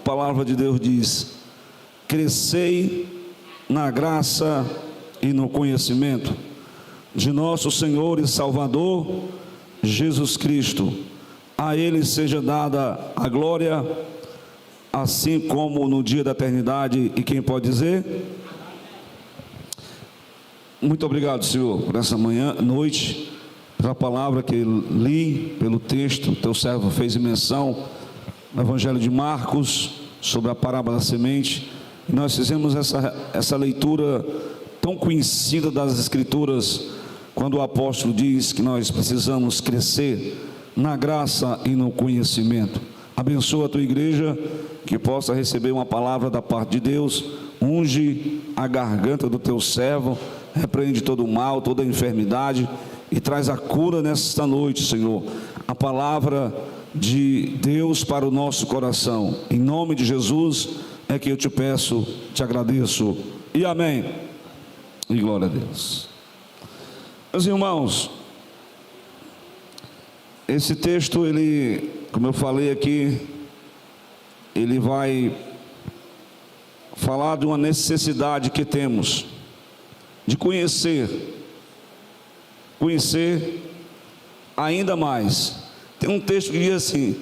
palavra de Deus diz: crescei na graça e no conhecimento de nosso Senhor e Salvador Jesus Cristo. A Ele seja dada a glória, assim como no dia da eternidade. E quem pode dizer? Muito obrigado, Senhor, por essa noite, pela palavra que li, pelo texto. Teu servo fez menção no Evangelho de Marcos sobre a parábola da semente. E nós fizemos essa leitura tão conhecida das Escrituras, quando o apóstolo diz que nós precisamos crescer na graça e no conhecimento. Abençoa a tua igreja, que possa receber uma palavra da parte de Deus. Unge a garganta do teu servo, repreende todo o mal, toda a enfermidade, e traz a cura nesta noite, Senhor. A palavra de Deus para o nosso coração. Em nome de Jesus é que eu te peço, te agradeço, e amém. E glória a Deus. Meus irmãos, esse texto, ele, como eu falei aqui, ele vai falar de uma necessidade que temos de conhecer ainda mais. Tem um texto que diz assim,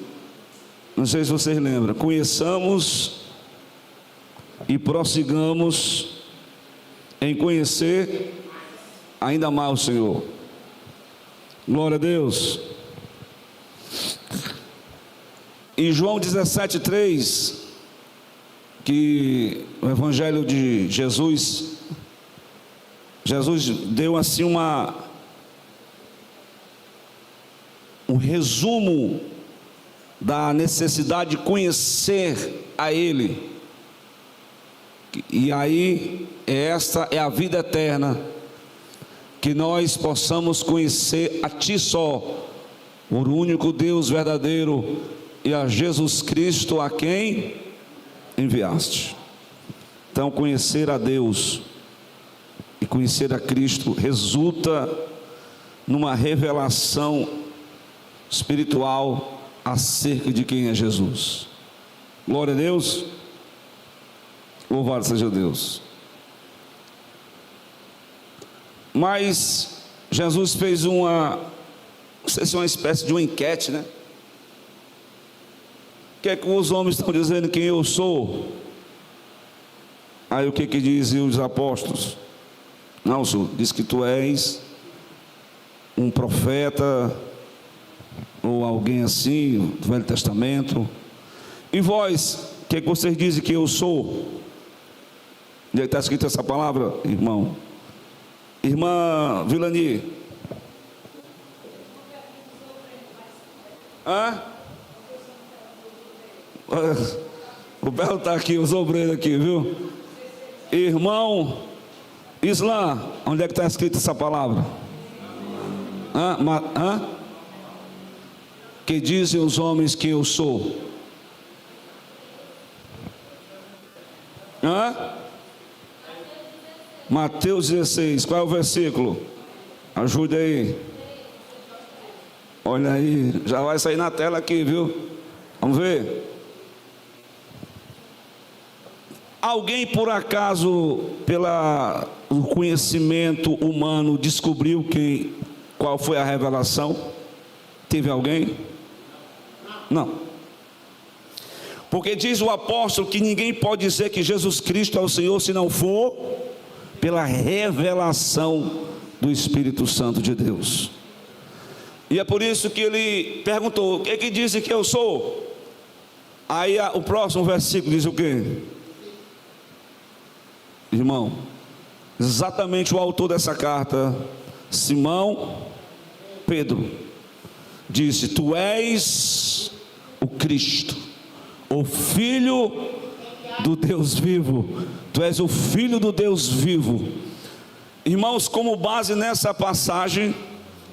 não sei se vocês lembram: conheçamos e prossigamos em conhecer ainda mais o Senhor. Glória a Deus. Em João 17:3, que o Evangelho de Jesus deu assim um resumo da necessidade de conhecer a Ele. E aí, esta é a vida eterna, que nós possamos conhecer a Ti só, o único Deus verdadeiro, e a Jesus Cristo, a quem enviaste. Então, conhecer a Deus e conhecer a Cristo resulta numa revelação espiritual acerca de quem é Jesus. Glória a Deus. Louvado seja Deus. Mas Jesus fez não sei se é uma espécie de uma enquete, né? O que é que os homens estão dizendo quem eu sou? Aí o que dizem os apóstolos? Não, Senhor, diz que tu és um profeta, ou alguém assim, do Velho Testamento. E vós, o que vocês dizem que eu sou? Onde está escrito essa palavra, irmão? Irmã Vilani. O Belo está aqui, os obreiros aqui, viu? Irmão Islã, onde é que está escrita essa palavra? Que dizem os homens que eu sou? Mateus 16, qual é o versículo? Ajude aí. Olha aí, já vai sair na tela aqui, viu? Vamos ver. Alguém por acaso, pelo conhecimento humano, descobriu qual foi a revelação? Teve alguém? Não. Porque diz o apóstolo que ninguém pode dizer que Jesus Cristo é o Senhor se não for pela revelação do Espírito Santo de Deus. E é por isso que ele perguntou: o que é que dizem que eu sou? Aí o próximo versículo diz o quê? Irmão, exatamente o autor dessa carta, Simão Pedro, disse: tu és o Cristo, o Filho do Deus vivo. Tu és o Filho do Deus vivo. Irmãos, como base nessa passagem,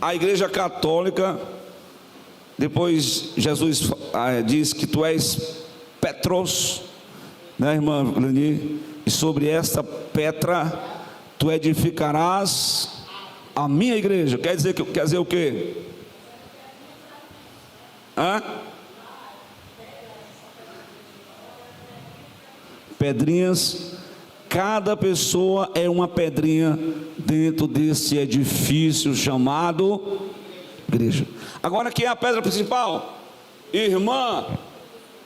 a Igreja Católica, depois Jesus diz que tu és Petros, né, irmã Leni? E sobre esta pedra tu edificarás a minha igreja. Quer dizer o quê? pedrinhas. Cada pessoa é uma pedrinha dentro desse edifício chamado igreja. Agora, quem é a pedra principal? Irmã.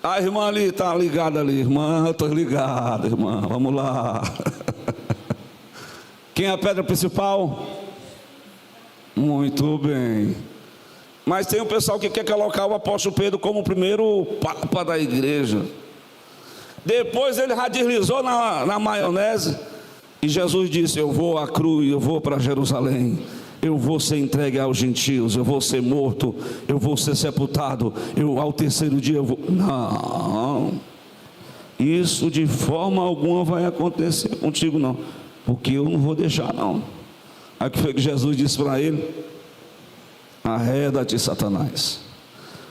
A irmã ali está ligada ali. Irmã, eu estou ligada, irmã. Vamos lá. Quem é a pedra principal? Muito bem. Mas tem um pessoal que quer colocar o apóstolo Pedro como o primeiro papa da igreja. Depois ele já deslizou na maionese. E Jesus disse: eu vou à cruz, eu vou para Jerusalém, eu vou ser entregue aos gentios, eu vou ser morto, eu vou ser sepultado, ao terceiro dia eu vou... Não, isso de forma alguma vai acontecer contigo não, porque eu não vou deixar não. Aí que foi que Jesus disse para ele: arreda-te, Satanás,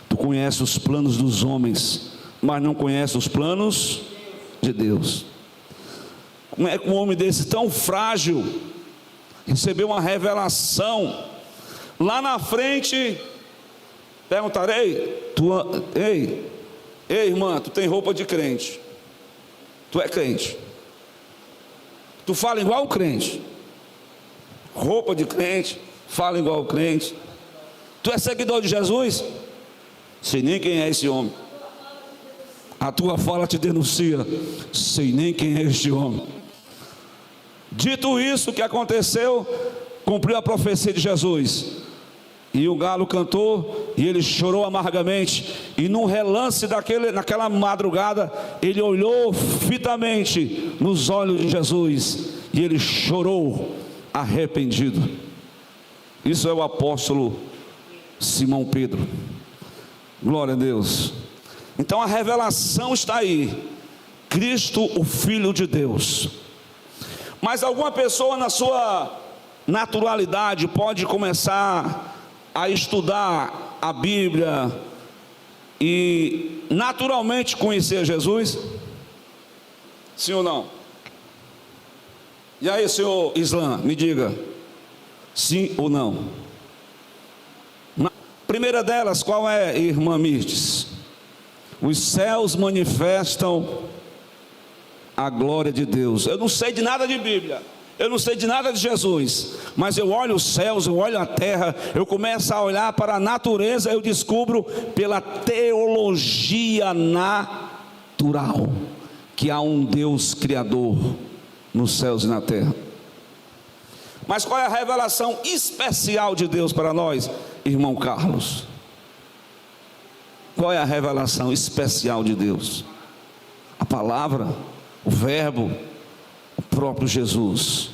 tu conheces os planos dos homens, mas não conheces os planos de Deus. Como é que um homem desse tão frágil recebeu uma revelação? Lá na frente perguntarei: ei irmã, tu tem roupa de crente, tu é crente, tu fala igual o crente, roupa de crente, fala igual o crente, tu é seguidor de Jesus? Sei nem quem é esse homem. A tua fala te denuncia. Sei nem quem é este homem. Dito isso, o que aconteceu? Cumpriu a profecia de Jesus. E o galo cantou, e ele chorou amargamente. E num relance naquela madrugada, ele olhou fitamente nos olhos de Jesus, e ele chorou arrependido. Isso é o apóstolo Simão Pedro. Glória a Deus. Então a revelação está aí: Cristo, o Filho de Deus. Mas alguma pessoa na sua naturalidade pode começar a estudar a Bíblia e naturalmente conhecer Jesus? Sim ou não? E aí, senhor Islã, me diga, sim ou não? Primeira delas, qual é, irmã Mirtes? Os céus manifestam a glória de Deus. Eu não sei de nada de Bíblia, eu não sei de nada de Jesus, mas eu olho os céus, eu olho a terra, eu começo a olhar para a natureza, eu descubro pela teologia natural que há um Deus criador nos céus e na terra. Mas qual é a revelação especial de Deus para nós, irmão Carlos? Qual é a revelação especial de Deus? A palavra, o verbo, o próprio Jesus,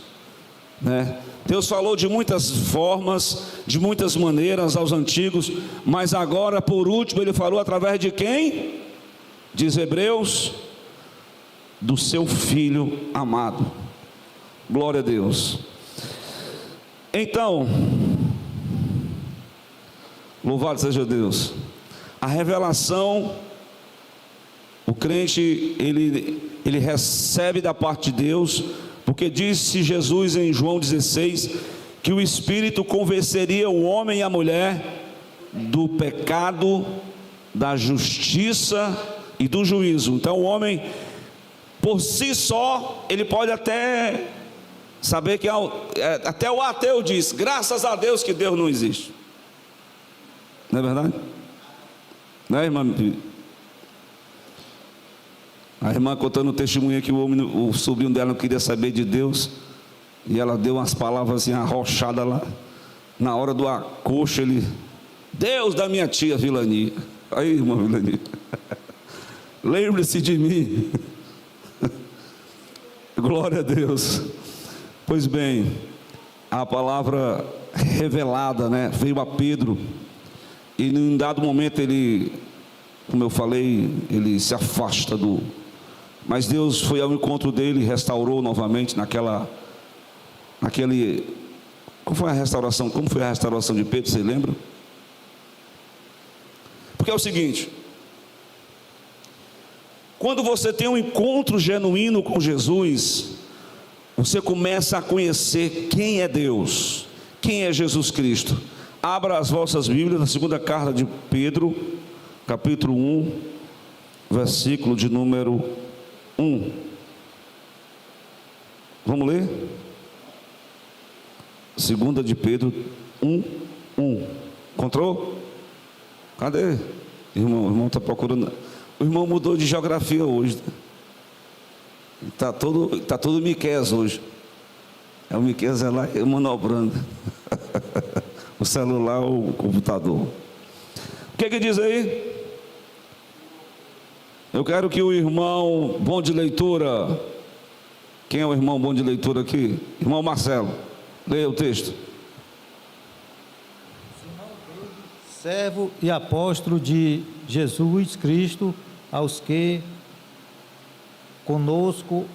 né? Deus falou de muitas formas, de muitas maneiras aos antigos, mas agora por último ele falou através de quem? Diz Hebreus, do seu Filho amado. Glória a Deus. Então, louvado seja Deus. A revelação, o crente ele recebe da parte de Deus, porque disse Jesus em João 16 que o Espírito convenceria o homem e a mulher do pecado, da justiça e do juízo. Então o homem por si só ele pode até saber que até o ateu diz: graças a Deus que Deus não existe. Não é verdade? Não é, irmã? A irmã contando o testemunho que o sobrinho dela não queria saber de Deus, e ela deu umas palavras assim arrochadas lá. Na hora do acocho, ele: Deus da minha tia Vilani. Aí, irmã Vilani, lembre-se de mim. Glória a Deus. Pois bem, a palavra revelada, né, veio a Pedro, e em dado momento ele, como eu falei, ele se afasta mas Deus foi ao encontro dele e restaurou novamente como foi a restauração de Pedro, você lembra? Porque é o seguinte: quando você tem um encontro genuíno com Jesus, você começa a conhecer quem é Deus, quem é Jesus Cristo. Abra as vossas Bíblias na segunda carta de Pedro, capítulo 1, versículo de número 1. Vamos ler? 2 de Pedro 1:1. Encontrou? Cadê? O irmão está procurando. O irmão mudou de geografia hoje. Está todo Miqueias hoje. É o Miqueias lá manobrando. O celular ou o computador. O que diz aí? Eu quero que o irmão bom de leitura. Quem é o irmão bom de leitura aqui? Irmão Marcelo. Leia o texto. Servo e apóstolo de Jesus Cristo, aos que conosco.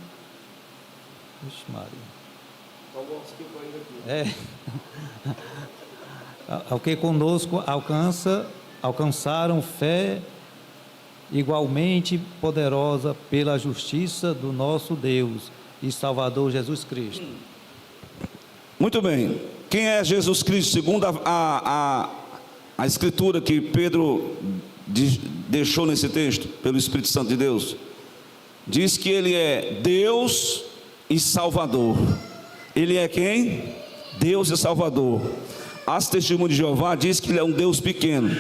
Vixe, Maria. Ao que conosco alcançaram fé igualmente poderosa pela justiça do nosso Deus e Salvador Jesus Cristo. Muito bem. Quem é Jesus Cristo? Segundo a escritura que Pedro deixou nesse texto, pelo Espírito Santo de Deus, diz que ele é Deus e Salvador. Ele é quem? Deus e Salvador. As Testemunhas de Jeová diz que ele é um Deus pequeno,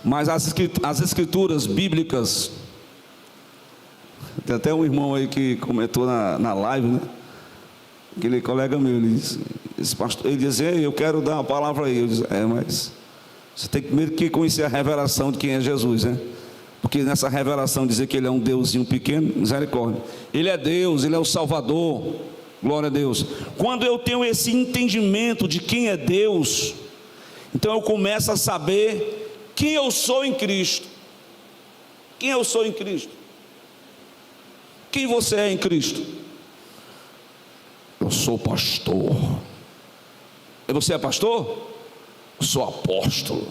mas as escrituras bíblicas, tem até um irmão aí que comentou na live, né? Aquele colega meu, ele dizia: eu quero dar uma palavra aí. Eu disse: mas você tem primeiro que conhecer a revelação de quem é Jesus, né? Porque nessa revelação dizer que ele é um deusinho pequeno, misericórdia. Ele é Deus, ele é o Salvador, glória a Deus. Quando eu tenho esse entendimento de quem é Deus, então eu começo a saber quem eu sou em Cristo. Quem eu sou em Cristo? Quem você é em Cristo? Eu sou pastor. E você é pastor? Eu sou apóstolo.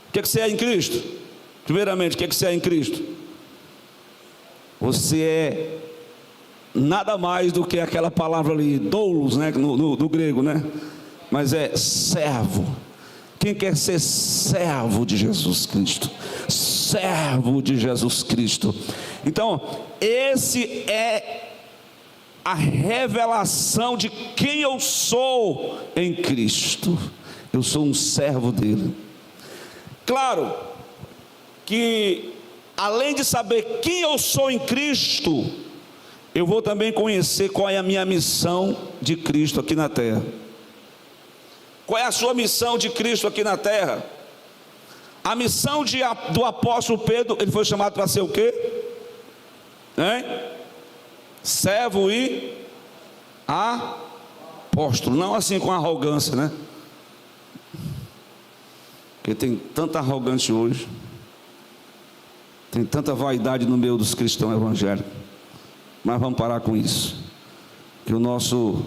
O que você é em Cristo? Primeiramente, o que você é em Cristo? Você é nada mais do que aquela palavra ali, doulos, né? No grego, né? Mas é servo. Quem quer ser servo de Jesus Cristo? Servo de Jesus Cristo. Então, esse é a revelação de quem eu sou em Cristo. Eu sou um servo dele. Claro que além de saber quem eu sou em Cristo, eu vou também conhecer qual é a minha missão de Cristo aqui na terra. Qual é a sua missão de Cristo aqui na terra? A missão do apóstolo Pedro, ele foi chamado para ser o quê? Servo e apóstolo. Não assim com arrogância, né? Porque tem tanta arrogância hoje, tem tanta vaidade no meio dos cristãos evangélicos. Mas vamos parar com isso. Que o nosso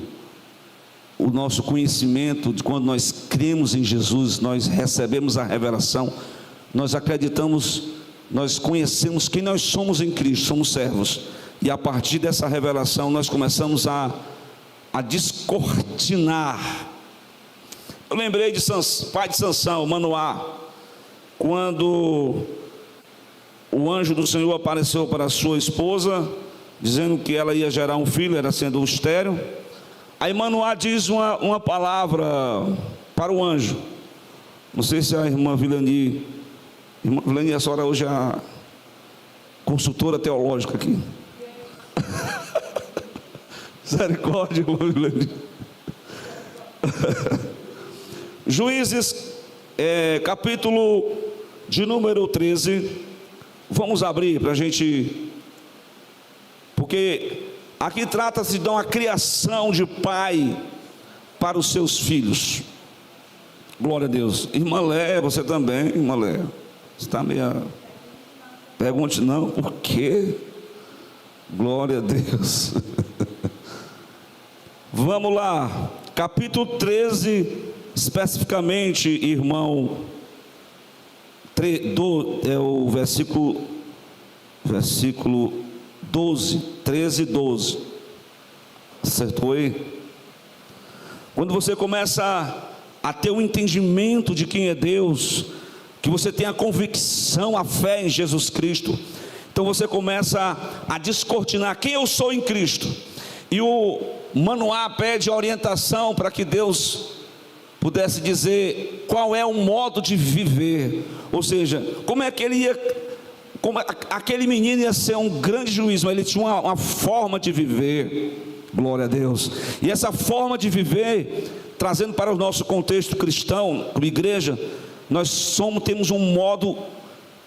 conhecimento de quando nós cremos em Jesus, nós recebemos a revelação, nós acreditamos, nós conhecemos quem nós somos em Cristo, somos servos. E a partir dessa revelação nós começamos a descortinar. Eu lembrei de pai de Sansão, Manoá, quando o anjo do Senhor apareceu para a sua esposa, dizendo que ela ia gerar um filho, era sendo estéril. Aí Manoá diz uma palavra para o anjo. Não sei se a irmã Vilani, a senhora hoje é a consultora teológica aqui. Misericórdia, irmã Vilani. Juízes, capítulo de número 13. Vamos abrir para a gente, porque aqui trata-se de uma criação de pai para os seus filhos. Glória a Deus. Irmã Léa, você também, irmã Léa. Você está meio... Pergunte não, por quê? Glória a Deus. Vamos lá, capítulo 13, especificamente, irmão, é o versículo 12, 13 e 12. Acertou aí? Quando você começa a ter um entendimento de quem é Deus, que você tem a convicção, a fé em Jesus Cristo, então você começa a descortinar quem eu sou em Cristo. E o Manoá pede orientação para que Deus pudesse dizer qual é o modo de viver, ou seja, como é que ele ia, como aquele menino ia ser um grande juiz, mas ele tinha uma forma de viver, glória a Deus. E essa forma de viver, trazendo para o nosso contexto cristão, como igreja, nós temos um modo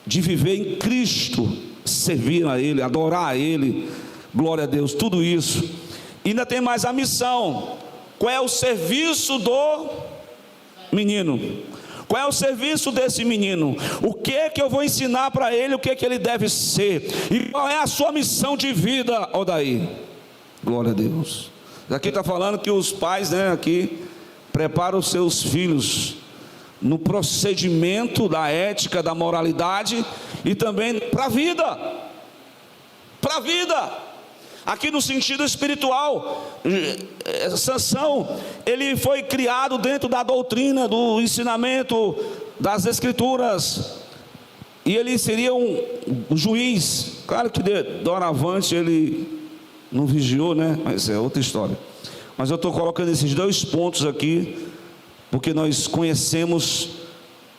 de viver em Cristo, servir a Ele, adorar a Ele, glória a Deus, tudo isso. E ainda tem mais a missão. Qual é o serviço do menino? Qual é o serviço desse menino? O que é que eu vou ensinar para ele? O que é que ele deve ser? E qual é a sua missão de vida, Odaí? Glória a Deus. Aqui está falando que os pais, né, aqui preparam os seus filhos no procedimento da ética, da moralidade e também para a vida. Para a vida. Aqui no sentido espiritual, Sansão, ele foi criado dentro da doutrina, do ensinamento das escrituras, e ele seria um juiz. Claro que doravante ele não vigiou, né? Mas é outra história. Mas eu estou colocando esses dois pontos aqui, porque nós conhecemos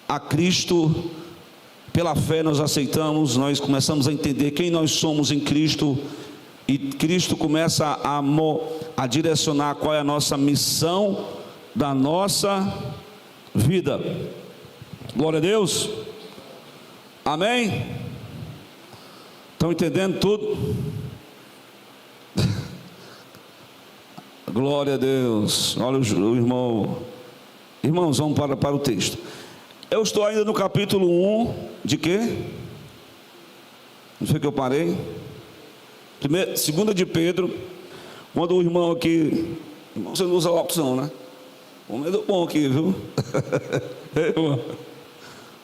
a Cristo, pela fé nós aceitamos, nós começamos a entender quem nós somos em Cristo, e Cristo começa a direcionar qual é a nossa missão da nossa vida. Glória a Deus. Amém? Estão entendendo tudo? Glória a Deus. Olha o irmão. Irmãos, vamos para o texto. Eu estou ainda no capítulo 1 de quê? Não sei que eu parei. 2 de Pedro. Quando o irmão aqui, irmão, você não usa óculos não, né? O medo bom aqui, viu?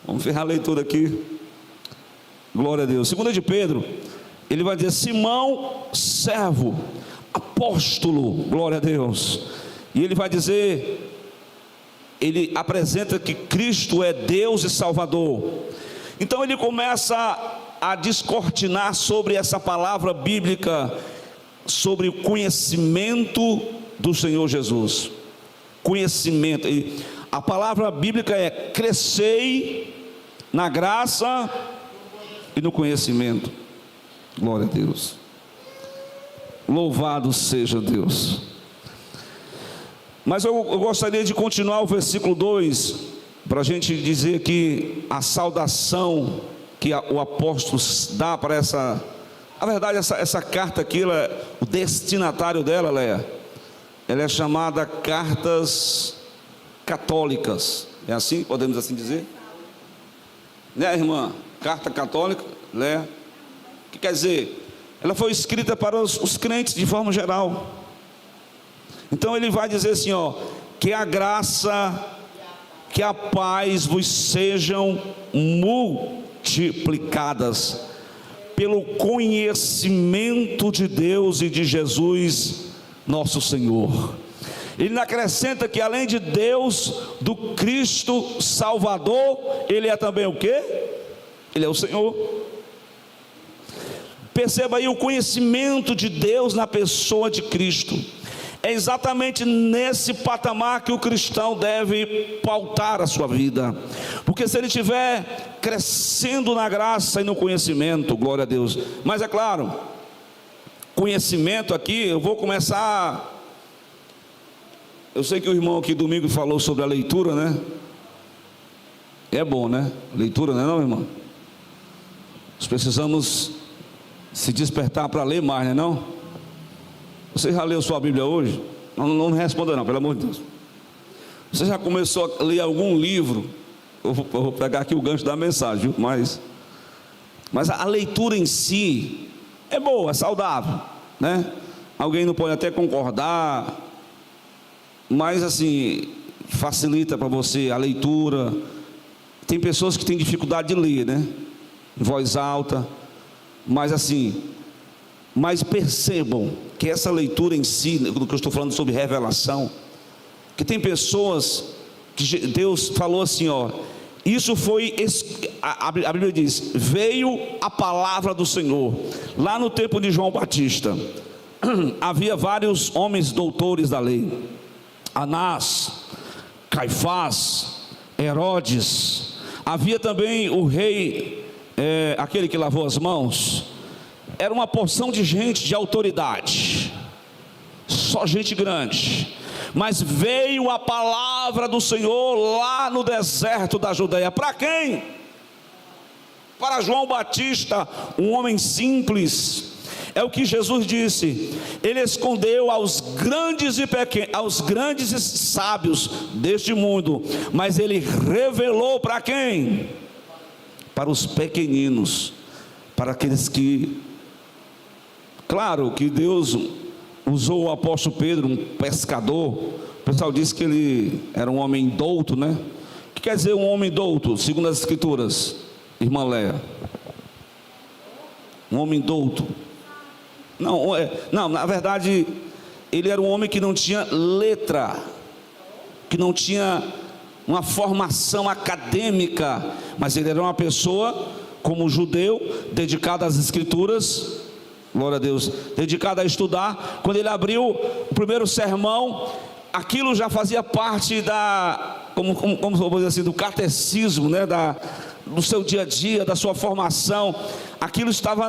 Vamos ferrar a leitura aqui. Glória a Deus. 2 de Pedro, ele vai dizer: Simão, servo, apóstolo, glória a Deus. E ele vai dizer, ele apresenta que Cristo é Deus e Salvador. Então ele começa a descortinar sobre essa palavra bíblica, sobre o conhecimento do Senhor Jesus. Conhecimento. A palavra bíblica é: crescei na graça e no conhecimento. Glória a Deus. Louvado seja Deus. Mas eu gostaria de continuar o versículo 2, para a gente dizer que a saudação que o apóstolo dá para essa, na verdade essa carta aqui, o destinatário dela, ela é chamada cartas católicas. É assim? Podemos assim dizer? Né, irmã? Carta católica, né? O que quer dizer? Ela foi escrita para os crentes de forma geral. Então ele vai dizer assim, ó: que a graça, que a paz vos sejam multiplicadas pelo conhecimento de Deus e de Jesus nosso Senhor. Ele acrescenta que além de Deus, do Cristo Salvador, ele é também o quê? Ele é o Senhor. Perceba aí o conhecimento de Deus na pessoa de Cristo. É exatamente nesse patamar que o cristão deve pautar a sua vida, porque se ele estiver crescendo na graça e no conhecimento, glória a Deus. Mas é claro, conhecimento aqui, eu vou começar. Eu sei que o irmão aqui domingo falou sobre a leitura, né? É bom, né? Leitura, não é não, irmão? Nós precisamos se despertar para ler mais, não é não? Você já leu sua Bíblia hoje? Não me responda não, pelo amor de Deus. Você já começou a ler algum livro? Eu vou pegar aqui o gancho da mensagem, viu? Mas a leitura em si é boa, é saudável, né? Alguém não pode até concordar, mas assim, facilita para você a leitura. Tem pessoas que têm dificuldade de ler, né? Em voz alta, mas assim, mas percebam que essa leitura em si, do que eu estou falando sobre revelação, que tem pessoas que Deus falou assim, ó, isso foi, a Bíblia diz, veio a palavra do Senhor, lá no tempo de João Batista, havia vários homens doutores da lei: Anás, Caifás, Herodes. Havia também o rei, aquele que lavou as mãos. Era uma porção de gente de autoridade, só gente grande. Mas veio a palavra do Senhor lá no deserto da Judeia. Para quem? Para João Batista, um homem simples. É o que Jesus disse: ele escondeu aos grandes e pequenos, aos grandes e sábios deste mundo, mas ele revelou para quem? Para os pequeninos, para aqueles que... Claro que Deus usou o apóstolo Pedro, um pescador. O pessoal disse que ele era um homem douto, né? O que quer dizer um homem douto, segundo as escrituras, irmã Léa? Um homem douto. Não, na verdade, ele era um homem que não tinha letra, que não tinha uma formação acadêmica, mas ele era uma pessoa, como judeu, dedicada às escrituras, glória a Deus, dedicado a estudar. Quando ele abriu o primeiro sermão, aquilo já fazia parte como vou dizer assim, do catecismo, né? Do seu dia a dia, da sua formação. Aquilo estava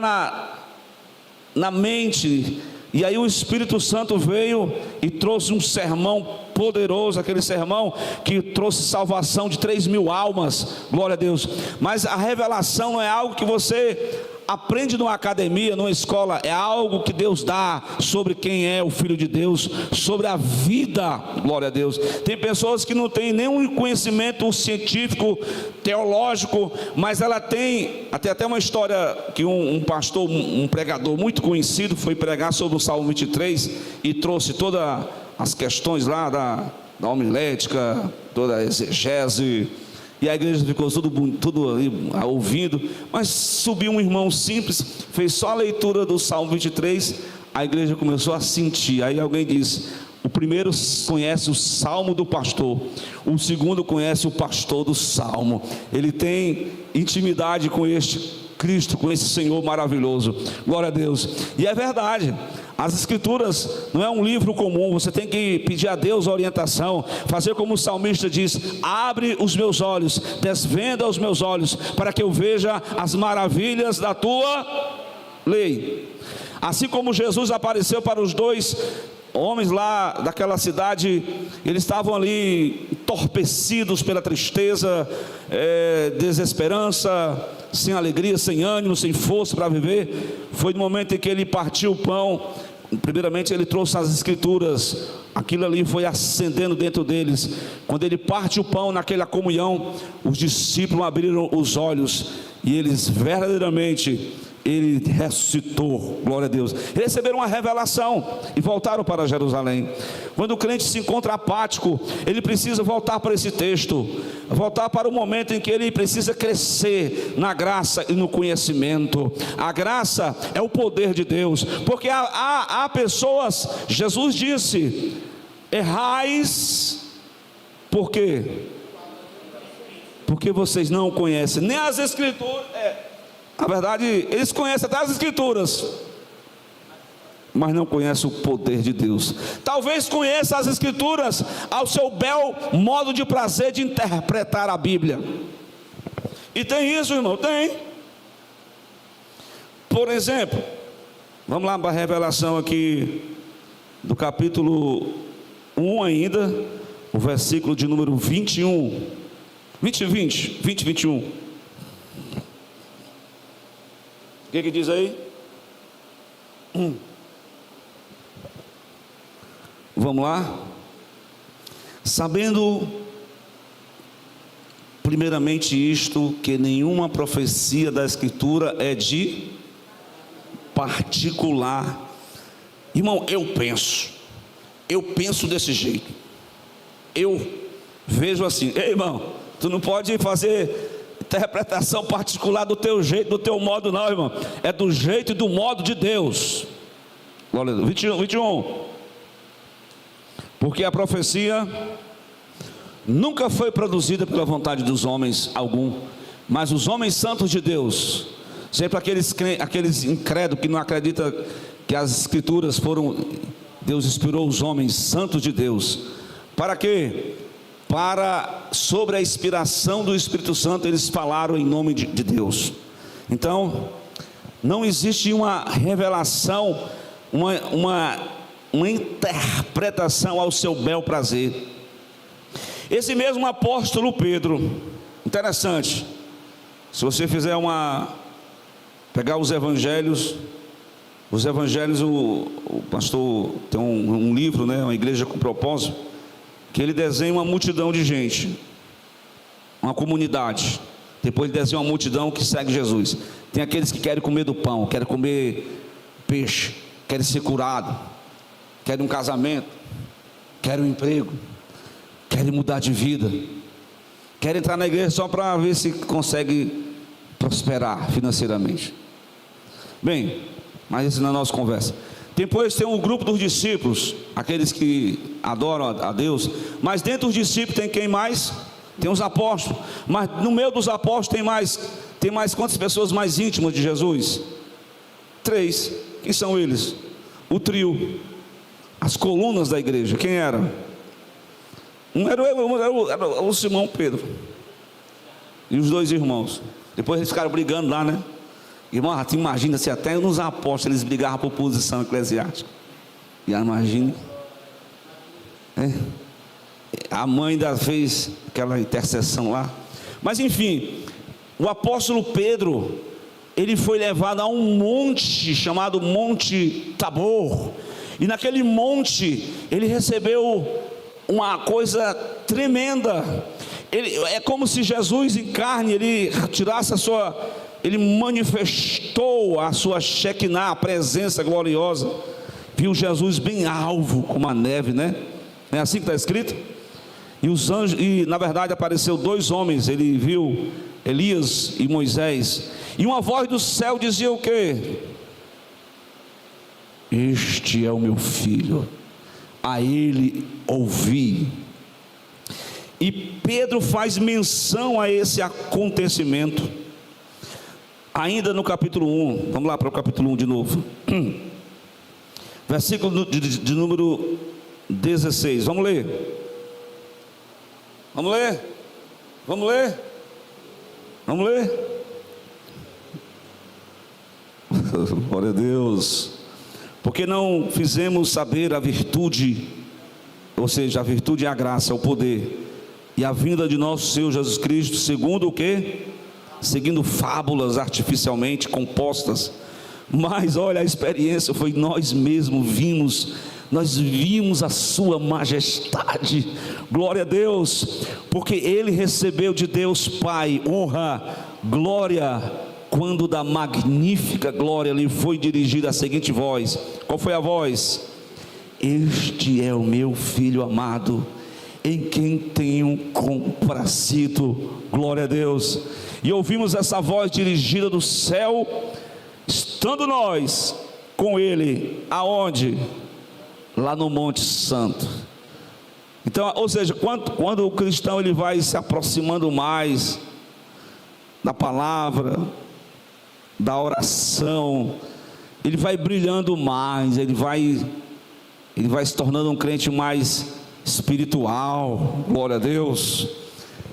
na mente. E aí o Espírito Santo veio e trouxe um sermão poderoso, aquele sermão que trouxe salvação de 3.000 almas, glória a Deus. Mas a revelação não é algo que você aprende numa academia, numa escola. É algo que Deus dá sobre quem é o Filho de Deus, sobre a vida, glória a Deus. Tem pessoas que não têm nenhum conhecimento científico, teológico, mas ela tem até uma história que um pastor, um pregador muito conhecido, foi pregar sobre o Salmo 23 e trouxe todas as questões lá da homilética, toda a exegese. E a igreja ficou tudo ali ouvindo. Mas subiu um irmão simples, fez só a leitura do Salmo 23. A igreja começou a sentir. Aí alguém disse: o primeiro conhece o salmo do pastor, o segundo conhece o pastor do salmo. Ele tem intimidade com este Cristo, com esse Senhor maravilhoso, glória a Deus. E é verdade, as escrituras não é um livro comum. Você tem que pedir a Deus orientação, fazer como o salmista diz: abre os meus olhos, desvenda os meus olhos, para que eu veja as maravilhas da tua lei. Assim como Jesus apareceu para os dois homens lá daquela cidade, eles estavam ali entorpecidos pela tristeza, desesperança, sem alegria, sem ânimo, sem força para viver. Foi no momento em que ele partiu o pão. Primeiramente ele trouxe as escrituras, aquilo ali foi acendendo dentro deles. Quando ele parte o pão naquela comunhão, os discípulos abriram os olhos e eles verdadeiramente, ele ressuscitou, glória a Deus. Receberam uma revelação e voltaram para Jerusalém. Quando o crente se encontra apático, ele precisa voltar para esse texto, voltar para o momento em que ele precisa crescer na graça e no conhecimento. A graça é o poder de Deus, porque há pessoas, Jesus disse: errais, por quê? Porque vocês não conhecem nem as escrituras. Na verdade, eles conhecem até as escrituras, mas não conhecem o poder de Deus. Talvez conheça as escrituras ao seu bel modo de prazer de interpretar a Bíblia. E tem isso, irmão, tem. Por exemplo, vamos lá para a revelação aqui do capítulo 1 ainda, o versículo de número 21, 21. O que diz aí? Vamos lá. Sabendo primeiramente isto, que nenhuma profecia da Escritura é de particular. Irmão, eu penso desse jeito. Eu vejo assim: ei, irmão, tu não pode fazer interpretação particular do teu jeito, do teu modo, não, irmão. É do jeito e do modo de Deus. Glória a Deus. 21. Porque a profecia nunca foi produzida pela vontade dos homens algum, mas os homens santos de Deus, sempre aqueles incrédulos que não acreditam que as escrituras foram, Deus inspirou os homens santos de Deus, para quê? Para, sobre a inspiração do Espírito Santo, eles falaram em nome de Deus. Então, não existe uma revelação, uma interpretação ao seu bel prazer. Esse mesmo apóstolo Pedro, interessante, se você fizer pegar os evangelhos, o pastor tem um livro, né, uma igreja com propósito, que ele desenha uma multidão de gente, uma comunidade, depois ele desenha uma multidão que segue Jesus. Tem aqueles que querem comer do pão, querem comer peixe, querem ser curado, querem um casamento, querem um emprego, querem mudar de vida, querem entrar na igreja só para ver se consegue prosperar financeiramente. Bem, mas isso não é a nossa conversa. Depois tem um grupo dos discípulos, aqueles que adoram a Deus, mas dentro dos discípulos tem quem mais? Tem os apóstolos, mas no meio dos apóstolos tem mais quantas pessoas mais íntimas de Jesus? 3, quem são eles? O trio, as colunas da igreja, quem era? Um era o Simão Pedro e os 2 irmãos. Depois eles ficaram brigando lá, né? Irmão, tu imagina se até nos apóstolos eles brigavam por posição eclesiástica. E imagine, a mãe ainda fez aquela intercessão lá. Mas enfim, o apóstolo Pedro, ele foi levado a um monte chamado Monte Tabor, e naquele monte ele recebeu uma coisa tremenda. É como se Jesus em carne, ele tirasse ele manifestou a sua Shekinah, a presença gloriosa. Viu Jesus bem alvo como a neve, né? É assim que está escrito. E os anjos, e na verdade apareceu 2 homens, ele viu Elias e Moisés, e uma voz do céu dizia o quê? Este é o meu filho, a ele ouvi. E Pedro faz menção a esse acontecimento, ainda no capítulo 1, vamos lá para o capítulo 1 de novo, versículo de número 16, vamos ler. Vamos ler? Vamos ler? Vamos ler? Glória a Deus. Porque não fizemos saber a virtude, ou seja, a virtude e a graça, o poder e a vinda de nosso Senhor Jesus Cristo, segundo o quê? Seguindo fábulas artificialmente compostas. Mas olha, a experiência foi nós mesmos nós vimos a sua majestade, glória a Deus, porque ele recebeu de Deus Pai honra, glória, quando da magnífica glória lhe foi dirigida a seguinte voz. Qual foi a voz? Este é o meu filho amado, em quem tenho comprazido, glória a Deus. E ouvimos essa voz dirigida do céu, estando nós com ele, aonde? Lá no Monte Santo. Então, ou seja, quando o cristão ele vai se aproximando mais da palavra, da oração, ele vai brilhando mais, ele vai se tornando um crente mais espiritual, glória a Deus.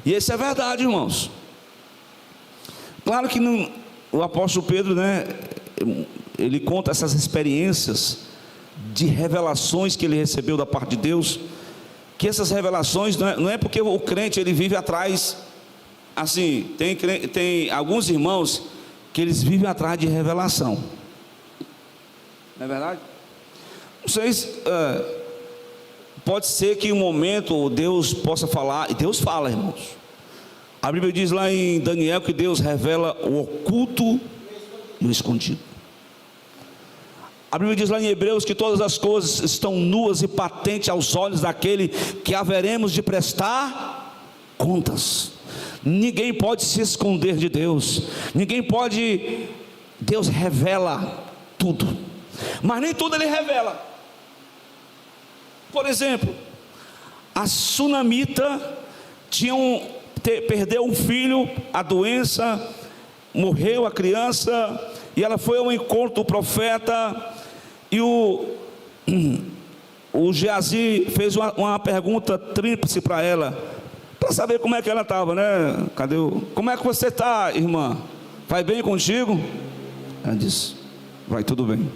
E isso é verdade, irmãos. Claro que o apóstolo Pedro, né, ele conta essas experiências de revelações que ele recebeu da parte de Deus, que essas revelações não é porque o crente ele vive atrás, assim, tem alguns irmãos que eles vivem atrás de revelação, não é verdade? Não sei se pode ser que em um momento Deus possa falar, e Deus fala, irmãos. A Bíblia diz lá em Daniel que Deus revela o oculto e o escondido. A Bíblia diz lá em Hebreus que todas as coisas estão nuas e patentes aos olhos daquele que haveremos de prestar contas. Ninguém pode se esconder de Deus, Deus revela tudo, mas nem tudo ele revela. Por exemplo, a sunamita perdeu um filho, a doença, morreu a criança, e ela foi ao encontro do profeta, E o Geazi fez uma pergunta tríplice para ela, para saber como é que ela estava, né? Como é que você está, irmã? Vai bem contigo? Ela disse: vai tudo bem.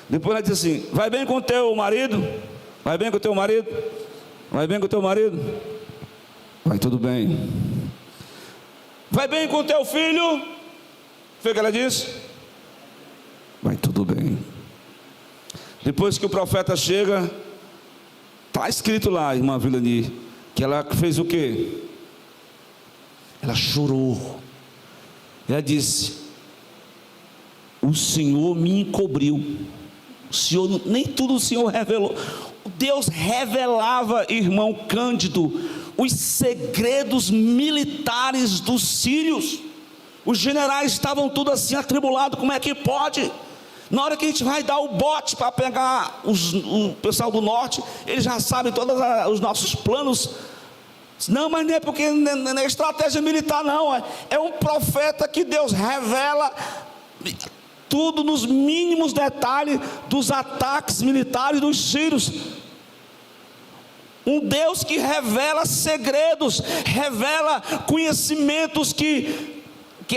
Depois ela disse assim: vai bem com teu marido? Vai bem com teu marido? Vai bem com teu marido? Vai tudo bem. Vai bem com teu filho? Foi o que ela disse? Vai tudo bem. Depois que o profeta chega, está escrito lá, irmã Vilani, que ela fez o quê? Ela chorou. Ela disse: o Senhor me encobriu. O Senhor, nem tudo o Senhor revelou. Deus revelava, irmão Cândido, os segredos militares dos sírios. Os generais estavam tudo assim atribulados. Como é que pode? Na hora que a gente vai dar o bote para pegar o pessoal do norte, eles já sabem todos os nossos planos. Não, mas não é porque não é estratégia militar, não. É um profeta que Deus revela tudo nos mínimos detalhes dos ataques militares dos sírios. Um Deus que revela segredos, revela conhecimentos que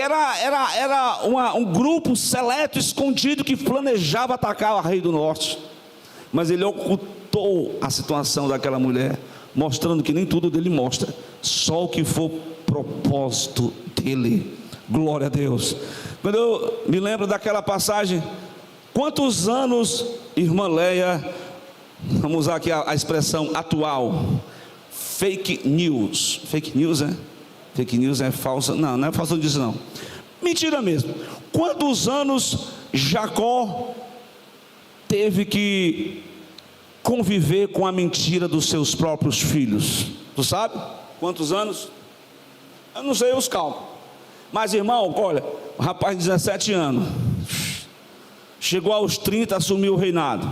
era um grupo seleto, escondido, que planejava atacar o rei do norte. Mas ele ocultou a situação daquela mulher, mostrando que nem tudo dele mostra, só o que for propósito dele. Glória a Deus. Quando eu me lembro daquela passagem, quantos anos, irmã Leia, vamos usar aqui a expressão atual, fake news. Fake news Fake news é falsa. Não é falsa disso não. Mentira mesmo. Quantos anos Jacó teve que conviver com a mentira dos seus próprios filhos? Tu sabe? Quantos anos? Eu não sei os cálculos. Mas, irmão, olha, o rapaz de 17 anos chegou aos 30, assumiu o reinado.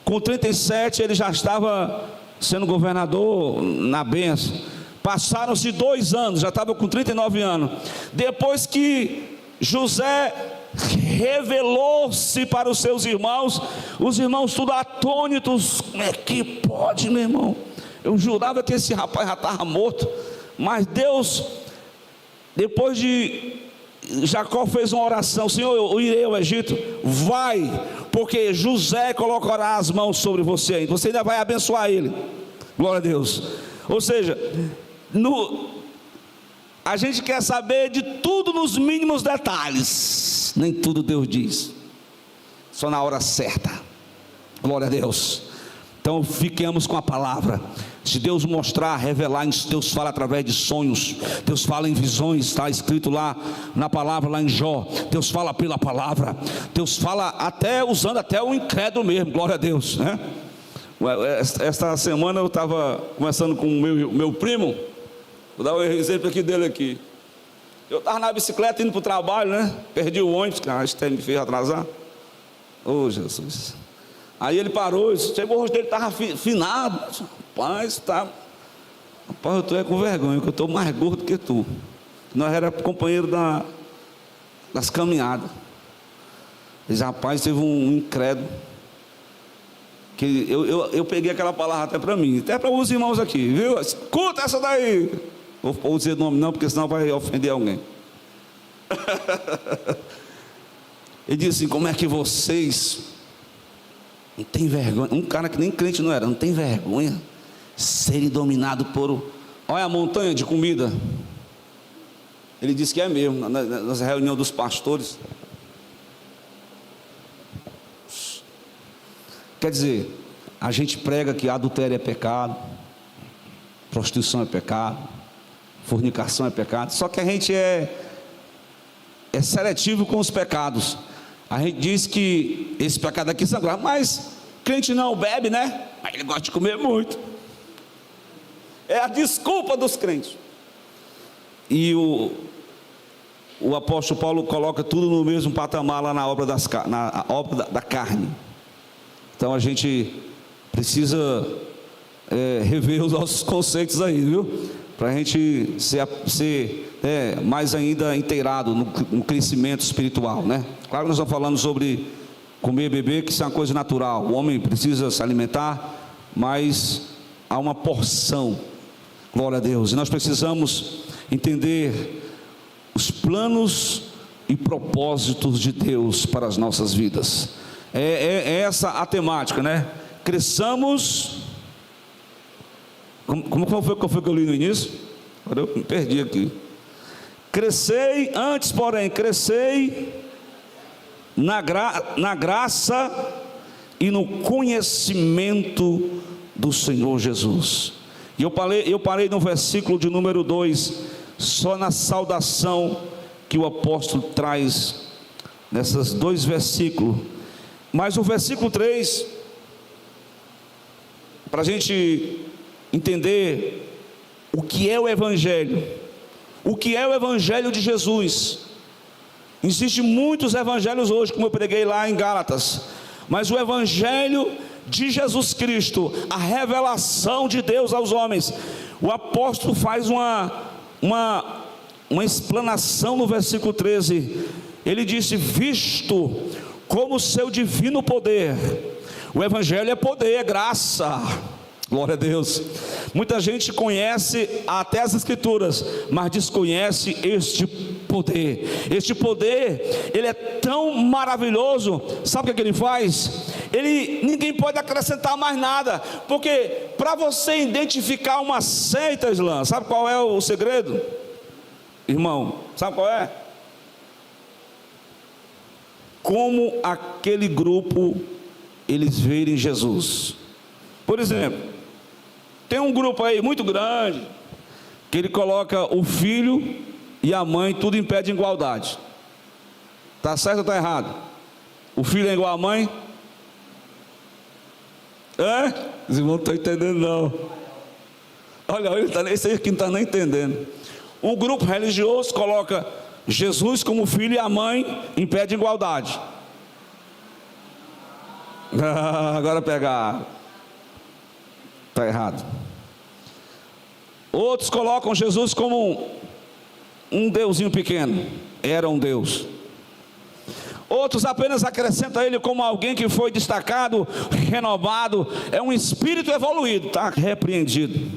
Com 37 ele já estava sendo governador na bênção. Passaram-se 2 anos, já estava com 39 anos. Depois que José revelou-se para os seus irmãos, os irmãos tudo atônitos. Como é que pode, meu irmão? Eu jurava que esse rapaz já estava morto. Mas Deus, depois de Jacó fez uma oração: Senhor, eu irei ao Egito. Vai, porque José colocará as mãos sobre você, você ainda vai abençoar ele. Glória a Deus. Ou seja, a gente quer saber de tudo nos mínimos detalhes. Nem tudo Deus diz, só na hora certa. Glória a Deus. Então fiquemos com a palavra. Se Deus mostrar, revelar, Deus fala através de sonhos, Deus fala em visões, está escrito lá na palavra, lá em Jó. Deus fala pela palavra, Deus fala até usando até o incrédulo mesmo. Glória a Deus, né? Esta semana eu estava conversando com o meu primo. Vou dar um exemplo aqui dele aqui. Eu estava na bicicleta indo para o trabalho, né? Perdi o ônibus, que acho me fez atrasar. Oh, Jesus. Aí ele parou, chegou, o rosto dele estava finado. Rapaz, rapaz, eu estou com vergonha, que eu estou mais gordo que tu. Nós éramos companheiros das caminhadas. Esse rapaz teve um incrédulo. Que eu peguei aquela palavra até para mim, até para os irmãos aqui, viu? Escuta essa daí. Vou dizer nome não, porque senão vai ofender alguém. Ele disse assim: como é que vocês não tem vergonha? Um cara que nem crente não era, não tem vergonha serem dominados por, olha a montanha de comida. Ele disse que é mesmo, na reunião dos pastores. Quer dizer, a gente prega que adultério é pecado, prostituição é pecado, fornicação é pecado, só que a gente é seletivo com os pecados. A gente diz que esse pecado aqui são graves, mas crente não bebe, né? Mas ele gosta de comer muito. É a desculpa dos crentes. E o apóstolo Paulo coloca tudo no mesmo patamar lá na obra da carne. Então a gente precisa rever os nossos conceitos aí, viu? Para a gente ser mais ainda inteirado no crescimento espiritual, né? Claro que nós estamos falando sobre comer e beber, que isso é uma coisa natural. O homem precisa se alimentar, mas há uma porção, glória a Deus. E nós precisamos entender os planos e propósitos de Deus para as nossas vidas. É essa a temática, né? Cresçamos. Como foi que eu li no início? Agora eu me perdi aqui. Crescei, antes porém, crescei na graça e no conhecimento do Senhor Jesus. E eu parei no versículo de número 2, só na saudação que o apóstolo traz nesses 2 versículos. Mas o versículo 3, para a gente entender o que é o Evangelho, o que é o Evangelho de Jesus. Existem muitos evangelhos hoje, como eu preguei lá em Gálatas, mas o Evangelho de Jesus Cristo, a revelação de Deus aos homens, o apóstolo faz uma explanação no versículo 13. Ele disse: visto como seu divino poder. O Evangelho é poder, é graça, glória a Deus. Muita gente conhece até as Escrituras, mas desconhece este poder. Este poder, ele é tão maravilhoso. Sabe o que ele faz? Ninguém pode acrescentar mais nada, porque para você identificar uma seita, Islã, sabe qual é o segredo? Irmão, sabe qual é? Como aquele grupo eles verem Jesus. Por exemplo, tem um grupo aí muito grande que ele coloca o filho e a mãe tudo em pé de igualdade. Está certo ou está errado? O filho é igual à mãe? Os irmãos não estão entendendo não. Olha, esse aí aqui não está nem entendendo. Um grupo religioso coloca Jesus como filho e a mãe em pé de igualdade. Agora pegar. Está errado. Outros colocam Jesus como um deusinho pequeno. Era um Deus. Outros apenas acrescentam ele como alguém que foi destacado, renovado. É um espírito evoluído. Está repreendido.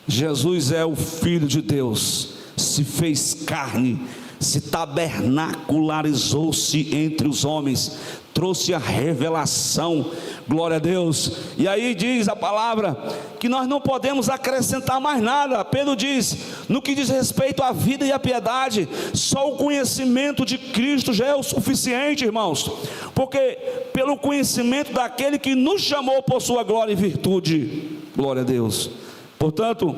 Jesus é o Filho de Deus, se fez carne, se tabernacularizou-se entre os homens, trouxe a revelação, glória a Deus. E aí diz a palavra que nós não podemos acrescentar mais nada. Pedro diz, no que diz respeito à vida e à piedade, só o conhecimento de Cristo já é o suficiente, irmãos, porque pelo conhecimento daquele que nos chamou por sua glória e virtude, glória a Deus. Portanto,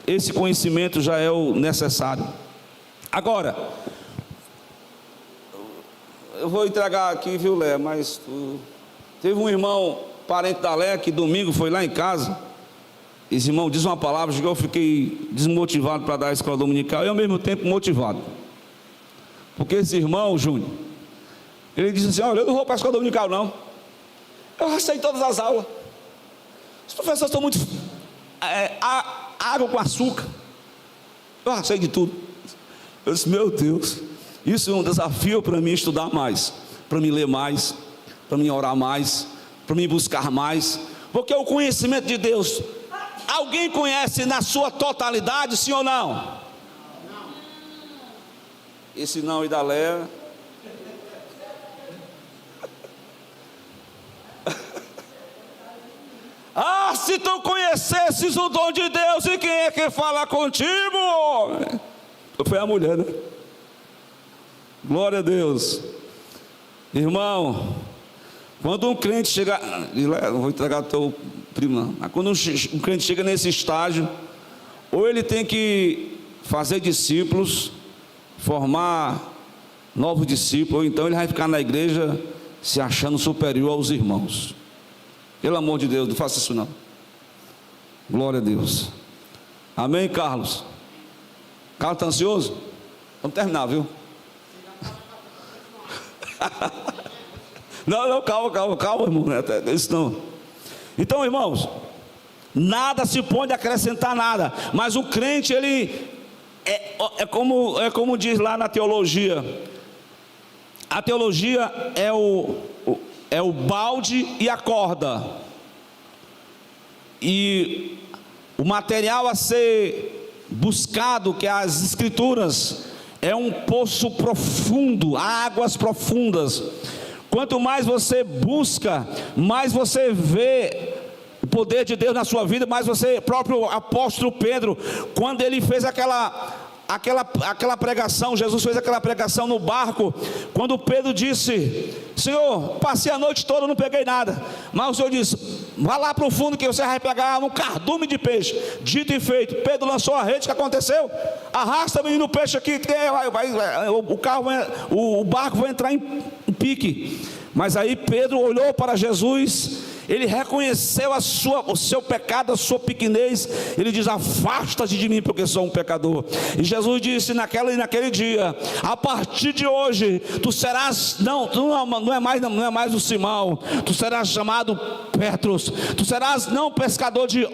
esse conhecimento já é o necessário. Agora, eu vou entregar aqui, viu, Lé, mas teve um irmão, parente da Lé, que domingo foi lá em casa. Esse irmão diz uma palavra que eu fiquei desmotivado para dar a escola dominical e ao mesmo tempo motivado. Porque esse irmão, Júnior, ele disse assim: olha, eu não vou para a escola dominical não, eu já sei todas as aulas, os professores estão muito água com açúcar, eu já sei de tudo. Eu disse: meu Deus, isso é um desafio para mim estudar mais, para mim ler mais, para mim orar mais, para mim buscar mais, porque o conhecimento de Deus, alguém conhece na sua totalidade, sim ou não? Não. Esse não e da Léa. Ah, se tu conhecesses o dom de Deus, e quem é que fala contigo? Foi a mulher, né? Glória a Deus. Irmão, quando um crente chega, não vou entregar o teu primo não, mas quando um crente chega nesse estágio, ou ele tem que fazer discípulos, formar novos discípulos, ou então ele vai ficar na igreja se achando superior aos irmãos. Pelo amor de Deus, não faça isso não. Glória a Deus. Amém, Carlos? Carlos está ansioso? Vamos terminar, viu? Não, calma, irmão, isso não. Então, irmãos, nada se pode acrescentar nada, mas o crente, ele é como diz lá na teologia. A teologia é o é o balde e a corda. E o material a ser buscado, que é as Escrituras, é um poço profundo, águas profundas. Quanto mais você busca, mais você vê o poder de Deus na sua vida. Mais você, próprio apóstolo Pedro, quando ele fez aquela pregação, Jesus fez aquela pregação no barco, quando Pedro disse: Senhor, passei a noite toda, não peguei nada, mas o Senhor disse: vá lá para o fundo que você vai pegar um cardume de peixe. Dito e feito, Pedro lançou a rede. O que aconteceu? Arrasta, menino, o peixe aqui, o barco vai entrar em pique. Mas aí Pedro olhou para Jesus, ele reconheceu o seu pecado, a sua pequenez. Ele diz: afasta-te de mim, porque sou um pecador. E Jesus disse naquele dia: a partir de hoje tu serás, não é mais o Simão, tu serás chamado Petros. Tu serás não pescador de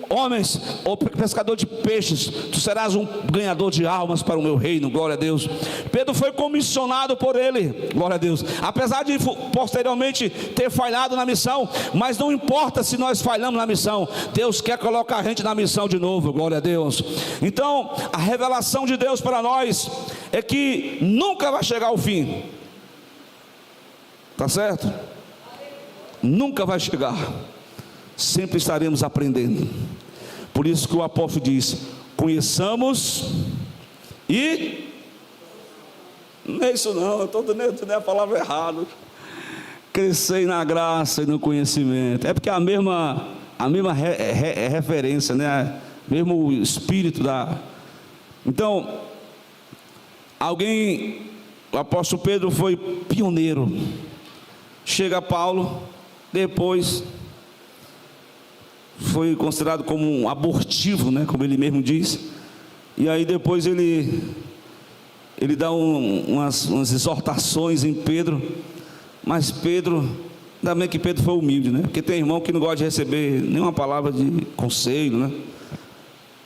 homens ou pescador de peixes, tu serás um ganhador de almas para o meu reino. Glória a Deus. Pedro foi comissionado por ele, glória a Deus, apesar de posteriormente ter falhado na missão. Mas não importa se nós falhamos na missão, Deus quer colocar a gente na missão de novo, glória a Deus. Então a revelação de Deus para nós é que nunca vai chegar ao fim, tá certo? Nunca vai chegar, sempre estaremos aprendendo. Por isso que o apóstolo diz: conheçamos e... Não é isso não, eu estou dando a palavra errada. Crescei na graça e no conhecimento. É porque a mesma referência, né? Mesmo espírito da... Então, o apóstolo Pedro foi pioneiro. Chega Paulo, depois foi considerado como um abortivo, né? Como ele mesmo diz. E aí depois ele dá umas exortações em Pedro. Mas Pedro, ainda bem que Pedro foi humilde, né? Porque tem irmão que não gosta de receber nenhuma palavra de conselho, né?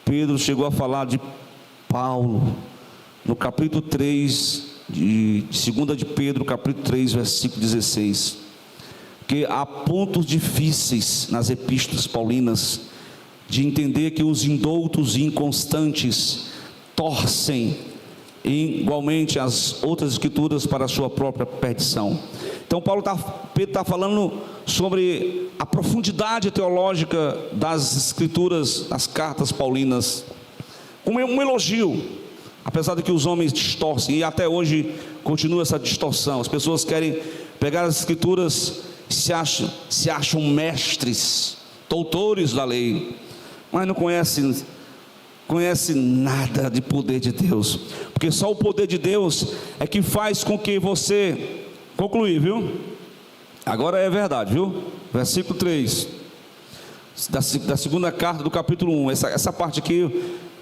Pedro chegou a falar de Paulo no capítulo 3 de 2 de Pedro, capítulo 3, versículo 16. Porque há pontos difíceis nas epístolas paulinas de entender que os indoutos e inconstantes torcem igualmente as outras escrituras para a sua própria perdição. Então Pedro está falando sobre a profundidade teológica das escrituras, das cartas paulinas, como um elogio, apesar de que os homens distorcem, e até hoje continua essa distorção. As pessoas querem pegar as escrituras e se acham mestres, doutores da lei, mas não conhecem nada de poder de Deus, porque só o poder de Deus é que faz com que você... Concluir, viu? Agora é verdade, viu? Versículo 3 da segunda carta do capítulo 1. Essa parte aqui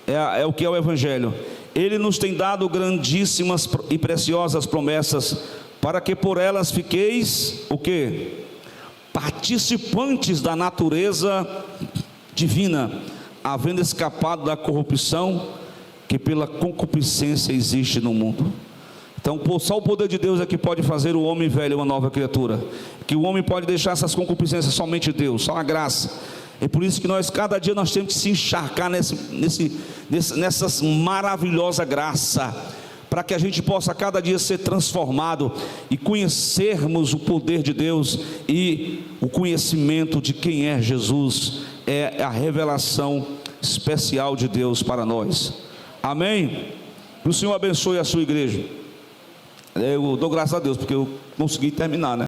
é o que é o Evangelho. Ele nos tem dado grandíssimas e preciosas promessas, para que por elas fiqueis o quê? Participantes da natureza divina, havendo escapado da corrupção que pela concupiscência existe no mundo. Então só o poder de Deus é que pode fazer o homem velho uma nova criatura, que o homem pode deixar essas concupiscências, somente Deus, só a graça. É por isso que cada dia nós temos que se encharcar nessa maravilhosa graça, para que a gente possa cada dia ser transformado e conhecermos o poder de Deus. E o conhecimento de quem é Jesus é a revelação especial de Deus para nós. Amém? Que o Senhor abençoe a sua igreja. Eu dou graças a Deus porque eu consegui terminar, né?